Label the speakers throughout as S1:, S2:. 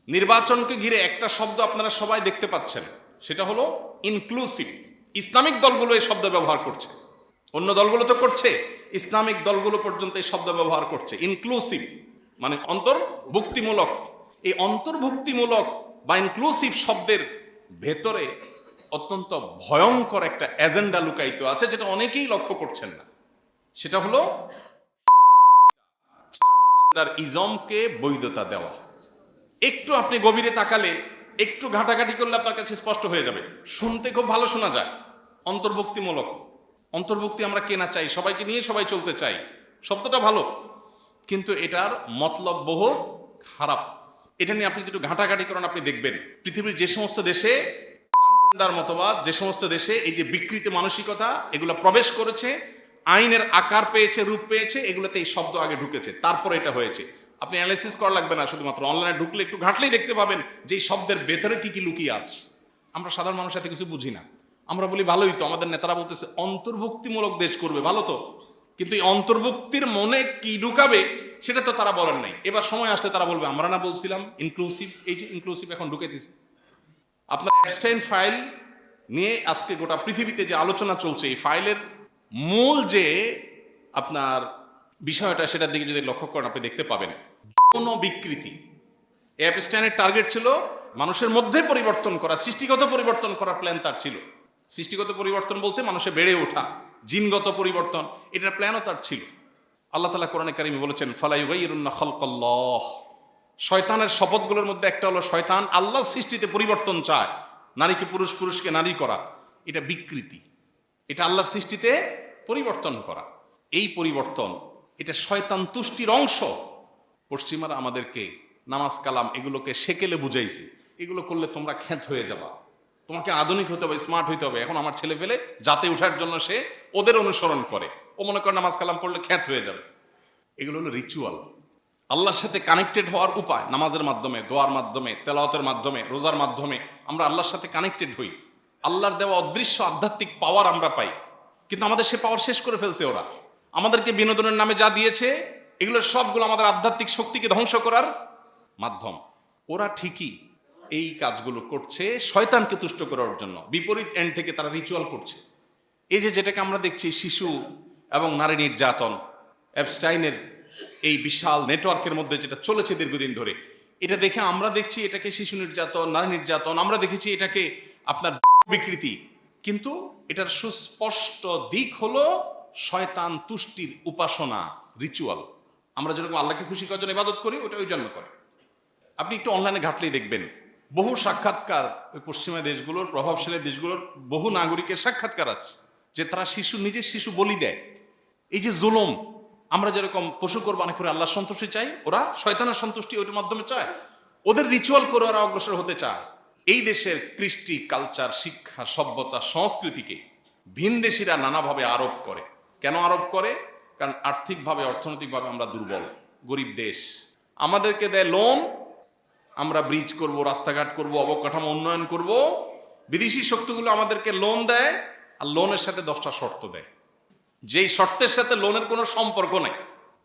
S1: নির্বাচনকে ঘিরে একটা শব্দ আপনারা সবাই দেখতে পাচ্ছেন, সেটা হলো ইনক্লুসিভ। ইসলামিক দলগুলো এই শব্দ ব্যবহার করছে, অন্য দলগুলো তো করছে, ইসলামিক দলগুলো পর্যন্ত এই শব্দ ব্যবহার করছে। ইনক্লুসিভ মানে অন্তর্ভুক্তিমূলক। এই অন্তর্ভুক্তিমূলক বা ইনক্লুসিভ শব্দের ভেতরে অত্যন্ত ভয়ঙ্কর একটা এজেন্ডা লুকায়িত আছে, যেটা অনেকেই লক্ষ্য করছেন না। সেটা হলো ট্রান্সজেন্ডার ইজমকে বৈধতা দেওয়া। একটু আপনি গভীরে তাকালে, একটু ঘাটাঘাটি করলে আপনার কাছে স্পষ্ট হয়ে যাবে। শুনতে খুব ভালো শোনা যায়, অন্তর্ভুক্তিমূলক। অন্তর্ভুক্তি আমরা কে না চাই, সবাইকে নিয়ে সবাই চলতে চাই, শব্দটা ভালো, কিন্তু এটার মতলব বহু খারাপ। এটা নিয়ে আপনি একটু ঘাটাঘাটি করেন, আপনি দেখবেন পৃথিবীর যে সমস্ত দেশে ট্রান্সজেন্ডার মতবাদ, যে সমস্ত দেশে এই যে বিকৃত মানসিকতা এগুলো প্রবেশ করেছে, আইনের আকার পেয়েছে, রূপ পেয়েছে, এগুলোতে এই শব্দ আগে ঢুকেছে, তারপরে এটা হয়েছে। আপনি অ্যানালাইসিস করা লাগবে না, শুধুমাত্র অনলাইনে ঢুকলে একটু ঘাটলেই দেখতে পাবেন যে এই শব্দের ভেতরে কি কি লুকিয়ে আছে। আমরা সাধারণ মানুষ এত কিছু বুঝি না, আমরা বলি ভালোই তো, আমাদের নেতারা বলতেছে অন্তর্ভুক্তিমূলক দেশ করবে, ভালো তো, কিন্তু এই অন্তর্ভুক্তির মনে কি ঢুকাবে সেটা তো তারা বলেন নাই। এবার সময় আসলে তারা বলবে আমরা না বলছিলাম ইনক্লুসিভ, এই যে ইনক্লুসিভ এখন ঢুকে দিছে। আপনার অ্যাবস্টাইন ফাইল নিয়ে আজকে গোটা পৃথিবীতে যে আলোচনা চলছে, এই ফাইলের মূল যে আপনার বিষয়টা, সেটার দিকে যদি লক্ষ্য করেন আপনি দেখতে পাবেন যৌন বিকৃতি। অ্যাপস্টাইনের টার্গেট ছিল মানুষের মধ্যে পরিবর্তন করা, সৃষ্টিগত পরিবর্তন করার প্ল্যান তার ছিল। সৃষ্টিগত পরিবর্তন বলতে মানুষে বেড়ে ওঠা, জিনগত পরিবর্তন, এটার প্ল্যানও তার ছিল। আল্লাহ তাআলা কোরআনে কারিমে বলেছেন ফালা ইউগাইয়িরুন্না খালকাল্লাহ। শয়তানের শপথগুলোর মধ্যে একটা হলো শয়তান আল্লাহর সৃষ্টিতে পরিবর্তন চায়, নারীকে পুরুষ, পুরুষকে নারী করা, এটা বিকৃতি, এটা আল্লাহর সৃষ্টিতে পরিবর্তন করা। এই পরিবর্তন এটা শয়তান তুষ্টির অংশ। পশ্চিমারা আমাদেরকে নামাজ কালাম এগুলোকে সেকেলে বুঝাইছে, এগুলো করলে তোমরা খ্যাত হয়ে যাবা, তোমাকে আধুনিক হতে হবে, স্মার্ট হইতে হবে। এখন আমার ছেলে ফেলে যাতে ওঠার জন্য সে ওদের অনুসরণ করে, ও মনে করে নামাজ কালাম পড়লে খ্যাত হয়ে যাবে। এগুলো হলো রিচুয়াল, আল্লাহর সাথে কানেক্টেড হওয়ার উপায়। নামাজের মাধ্যমে, দোয়ার মাধ্যমে, তেলাওয়াতের মাধ্যমে, রোজার মাধ্যমে আমরা আল্লাহর সাথে কানেক্টেড হই। আল্লাহর দেওয়া অদৃশ্য আধ্যাত্মিক পাওয়ার আমরা পাই, কিন্তু আমাদের সে পাওয়ার শেষ করে ফেলছে ওরা। আমাদেরকে বিনোদনের নামে যা দিয়েছে এগুলো সবগুলো আমাদের আধ্যাত্মিক শক্তিকে ধ্বংস করার মাধ্যম। ওরা ঠিকই এই কাজগুলো করছে শয়তানকে তুষ্ট করার জন্য, বিপরীত এন্ড থেকে তারা রিচুয়াল করছে। এই যে যেটাকে আমরা দেখছি শিশু এবং নারী নির্যাতন, অ্যাপস্টাইনের এই বিশাল নেটওয়ার্কের মধ্যে যেটা চলেছে দীর্ঘদিন ধরে, এটা দেখে আমরা দেখছি এটাকে শিশু নির্যাতন, নারী নির্যাতন, আমরা দেখেছি এটাকে আপনার বিকৃতি, কিন্তু এটার সুস্পষ্ট দিক হলো শয়তান তুষ্টির উপাসনা, রিচুয়াল। আমরা যেরকম আল্লাহকে খুশি করার জন্য ইবাদত করি, ওটা ওই জন্য করে। আপনি একটু অনলাইনে ঘাটলেই দেখবেন বহু সাক্ষাৎকার, ওই পশ্চিমা দেশগুলোর, প্রভাবশালী দেশগুলোর বহু নাগরিকের সাক্ষাৎকার আছে যে তারা নিজের শিশু বলি দেয়। এই যে জুলুম, আমরা যেরকম পশু কোরবানি করে আল্লাহর সন্তুষ্টি চাই, ওরা শয়তানের সন্তুষ্টি ওইটার মাধ্যমে চায়, ওদের রিচুয়াল করে ওরা অগ্রসর হতে চায়। এই দেশের কৃষ্টি, কালচার, শিক্ষা, সভ্যতা, সংস্কৃতিকে ভিনদেশীরা নানাভাবে আরোপ করে। কেন আরোপ করে? কারণ আর্থিকভাবে, অর্থনৈতিকভাবে আমরা দুর্বল, গরিব দেশ। আমাদেরকে দেয় লোন, আমরা ব্রিজ করব, রাস্তাঘাট করব, অবকাঠামো উন্নয়ন করব। বিদেশি শক্তিগুলো আমাদেরকে লোন দেয়, আর লোনের সাথে 10টা শর্ত দেয়, যেই শর্তের সাথে লোনের কোনো সম্পর্ক নেই।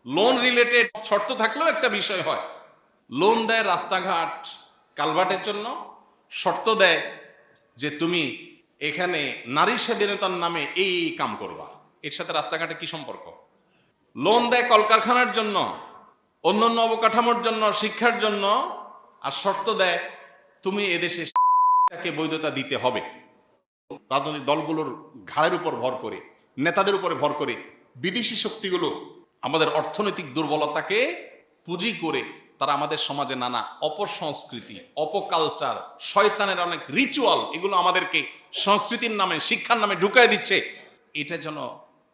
S1: লোন রিলেটেড শর্ত থাকলেও একটা বিষয় হয়। লোন দেয় রাস্তাঘাট, কালভার্টের জন্য, শর্ত দেয় যে তুমি এখানে নারী স্বাধীনতার নামে এই কাম করবা। এর সাথে রাস্তাঘাটে কি সম্পর্ক? লোন দেয় কলকারখানার জন্য, অন্যান্য অবকাঠামোর জন্য, শিক্ষার জন্য, আর শর্ত দেয় তুমি এদেশে বৈধতা দিতে হবে। রাজনৈতিক দলগুলোর ঘাড়ের উপর ভর করে, নেতাদের উপরে ভর করে বিদেশি শক্তিগুলো আমাদের অর্থনৈতিক দুর্বলতাকে পুঁজি করে তারা আমাদের সমাজে নানা অপসংস্কৃতি, অপকালচার, শয়তানের অনেক রিচুয়াল, এগুলো আমাদেরকে সংস্কৃতির নামে, শিক্ষার নামে ঢুকায় দিচ্ছে। এটা যেন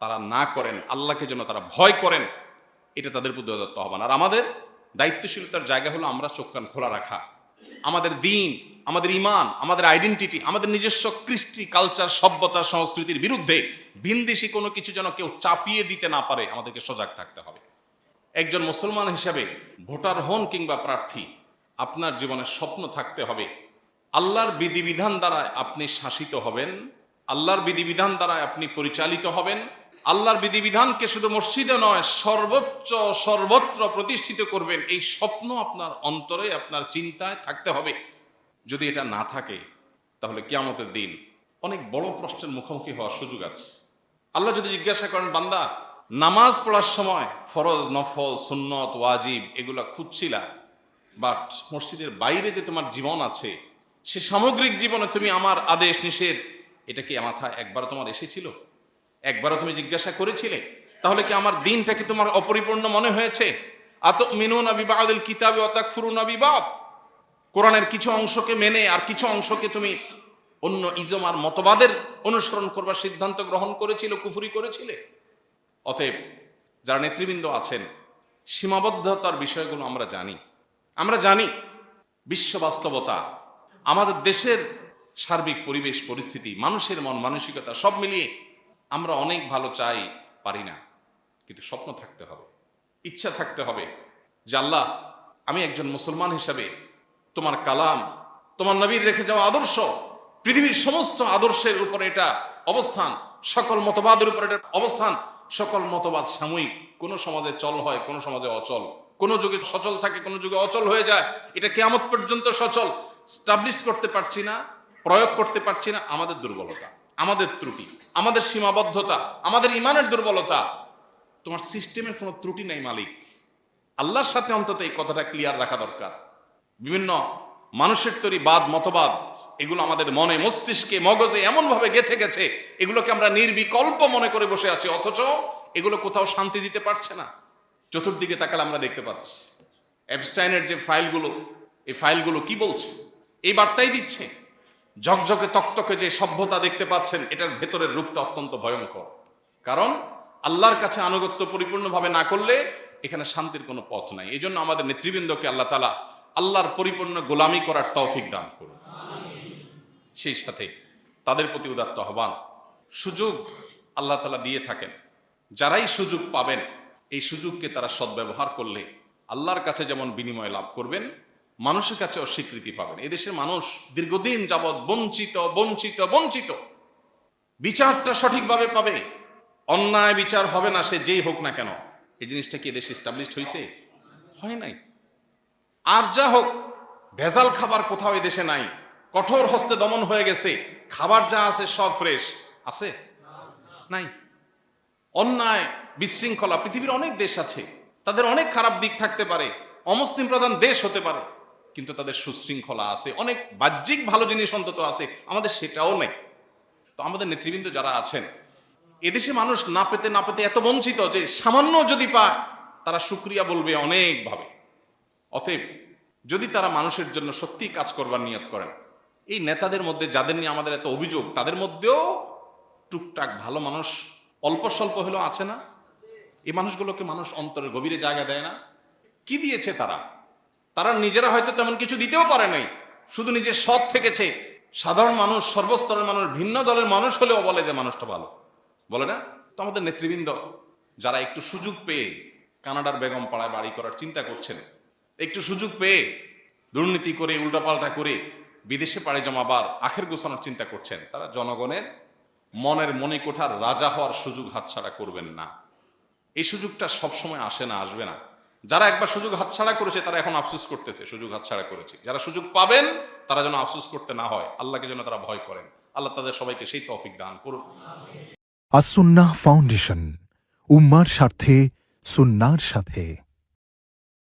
S1: তারা না করেন, আল্লাহকে যেন তারা ভয় করেন, এটা তাদের প্রতি দত্ত আহ্বান। আর আমাদের দায়িত্বশীলতার জায়গা হলো আমরা চোখ কান খোলা রাখা। আমাদের দিন, আমাদের ইমান, আমাদের আইডেন্টিটি, আমাদের নিজস্ব কৃষ্টি, কালচার, সভ্যতা, সংস্কৃতির বিরুদ্ধে ভিনদেশি কোনো কিছু যেন কেউ চাপিয়ে দিতে না পারে, আমাদেরকে সজাগ থাকতে হবে। একজন মুসলমান হিসাবে ভোটার হন কিংবা প্রার্থী, আপনার জীবনে স্বপ্ন থাকতে হবে আল্লাহর বিধিবিধান দ্বারা আপনি শাসিত হবেন, আল্লাহর বিধিবিধান দ্বারা আপনি পরিচালিত হবেন, আল্লাহর বিধিবিধানকে শুধু মসজিদে নয় সর্বত্র প্রতিষ্ঠিত করবেন, এই স্বপ্ন আপনার অন্তরে আপনার চিন্তায় থাকতে হবে। যদি এটা না থাকে তাহলে কিয়ামতের দিন অনেক বড় প্রশ্নের মুখোমুখি হওয়ার সুযোগ আছে। আল্লাহ যদি জিজ্ঞাসা করেন, বান্দা নামাজ পড়ার সময় ফরজ, নফল, সুন্নত, ওয়াজিব এগুলা খুঁজছিলা, বাট মসজিদের বাইরে যে তোমার জীবন আছে, সে সামগ্রিক জীবনে তুমি আমার আদেশ নিষেধ এটা কি মাথায় একবার তোমার এসেছিল? একবারও তুমি জিজ্ঞাসা করেছিলে? তাহলে কি আমার দিনটা কি তোমার অপরিপূর্ণ মনে হয়েছে? আতুমিনুনা বিবাদিল কিতাবি ওয়া তাকফুরুনা বিবাদ, কোরআনের কিছু অংশকে মেনে আর কিছু অংশকে তুমি অন্য ইজম আর মতবাদের অনুসরণ করবার সিদ্ধান্ত গ্রহণ করেছিল, কুফরি করেছিলে। অতএব যারা নেতৃবৃন্দ আছেন, সীমাবদ্ধতার বিষয়গুলো আমরা জানি বিশ্ব বাস্তবতা, আমাদের দেশের সার্বিক পরিবেশ পরিস্থিতি, মানুষের মন মানসিকতা সব মিলিয়ে আমরা অনেক ভালো চাই, পারি না। কিন্তু স্বপ্ন থাকতে হবে, ইচ্ছা থাকতে হবে যে আল্লাহ, আমি একজন মুসলমান হিসাবে তোমার কালাম, তোমার নবীর রেখে যাওয়া আদর্শ, পৃথিবীর সমস্ত আদর্শের উপরে এটা অবস্থান, সকল মতবাদের উপরে এটা অবস্থান। সকল মতবাদ সাময়িক, কোন সমাজে চল হয়, কোন সমাজে অচল, কোন যুগে সচল থাকে, কোন যুগে অচল হয়ে যায়। এটা কিয়ামত পর্যন্ত সচল স্টাবলিশ করতে পারছি না, প্রয়োগ করতে পারছি না। আমাদের দুর্বলতা, আমাদের ত্রুটি, আমাদের সীমাবদ্ধতা, আমাদের ইমানের দুর্বলতা। তোমার সিস্টেমের কোনো ত্রুটি নাই মালিক। আল্লাহর সাথে অন্তত এই কথাটা ক্লিয়ার রাখা দরকার। বিভিন্ন মানুষের তৈরি বাদ, মতবাদ, এগুলো আমাদের মনে, মস্তিষ্কে, মগজে এমনভাবে গেঁথে গেছে, এগুলোকে আমরা নির্বিকল্প মনে করে বসে আছি, অথচ এগুলো কোথাও শান্তি দিতে পারছে না। চতুর্দিকে তাকালে আমরা দেখতে পাচ্ছি এপস্টাইনের যে ফাইলগুলো, এই ফাইলগুলো কি বলছে? এই বার্তাই দিচ্ছে। ঝকঝকে তকতকে যে সভ্যতা দেখতে পাচ্ছেন, এটার ভেতরের রূপটা অত্যন্ত ভয়ঙ্কর। কারণ আল্লাহর কাছে আনুগত্য পরিপূর্ণভাবে না করলে এখানে শান্তির কোনো পথ নাই। এই জন্য আমাদের নেতৃবৃন্দকে আল্লাহ তাআলা আল্লাহর পরিপূর্ণ গোলামি করার তৌফিক দান করুন। সেই সাথে তাদের প্রতি উদাত্ত আহ্বান, সুযোগ আল্লাহ তাআলা দিয়ে থাকেন, যারাই সুযোগ পাবেন এই সুযোগকে তারা সদ্ব্যবহার করলে আল্লাহর কাছে যেমন বিনিময় লাভ করবেন, মানুষের কাছেও স্বীকৃতি পাবেন। এদেশের মানুষ দীর্ঘদিন যাবৎ বঞ্চিত। বিচারটা সঠিকভাবে পাবে, অন্যায় বিচার হবে না, সে যেই হোক না কেন। এই জিনিসটা কি এদেশে এস্টাবলিশড হয়েছে? হয় নাই। আর যা হোক, ভেজাল খাবার কোথাও এদেশে নাই, কঠোর হস্তে দমন হয়ে গেছে। খাবার যা আছে সব ফ্রেশ আছে? নাই। অন্যায়, বিশৃঙ্খলা, পৃথিবীর অনেক দেশ আছে, তাদের অনেক খারাপ দিক থাকতে পারে, অমুসলিম প্রধান দেশ হতে পারে, কিন্তু তাদের সুশৃঙ্খলা আছে, অনেক বাহ্যিক ভালো জিনিস অন্তত আছে। আমাদের সেটাও নেই। তো আমাদের নেতৃবৃন্দ যারা আছেন, এদেশে মানুষ না পেতে এত বঞ্চিত যে সামান্য যদি পায় তারা শুকরিয়া বলবে অনেকভাবে। অতএব যদি তারা মানুষের জন্য সত্যি কাজ করবার নিয়ত করেন, এই নেতাদের মধ্যে যাদের নিয়ে আমাদের এত অভিযোগ, তাদের মধ্যেও টুকটাক ভালো মানুষ অল্প স্বল্প হলেও আছে না? এই মানুষগুলোকে মানুষ অন্তরের গভীরে জায়গা দেয় না? কি দিয়েছে তারা নিজেরা হয়তো তেমন কিছু দিতেও পারে নাই, শুধু নিজের সৎ থেকেছে। সাধারণ মানুষ, সর্বস্তরের মানুষ, ভিন্ন দলের মানুষ হলেও বলে যে মানুষটা ভালো, বলে না? তো আমাদের নেতৃবৃন্দ যারা একটু সুযোগ পেয়ে কানাডার বেগম পাড়ায় বাড়ি করার চিন্তা করছেন, একটু সুযোগ পেয়ে দুর্নীতি করে, উল্টাপাল্টা করে বিদেশে পাড়ি জমাবার আখের গোছানোর চিন্তা করছেন, তারা জনগণের মনের মণিকোঠার রাজা হওয়ার সুযোগ হাতছাড়া করবেন না। এই সুযোগটা সবসময় আসে না, আসবে না। যারা একবার সুযোগ হাতছাড়া করেছে তারা এখন আফসোস করতেছে সুযোগ হাতছাড়া করেছে। যারা সুযোগ পাবেন তারা যেন আফসোস করতে না হয়, আল্লাহকে যেন তারা ভয় করেন। আল্লাহ তাদের সবাইকে সেই তৌফিক দান করুন।
S2: আস-সুন্নাহ ফাউন্ডেশন, উম্মার স্বার্থে সুন্নাহর সাথে।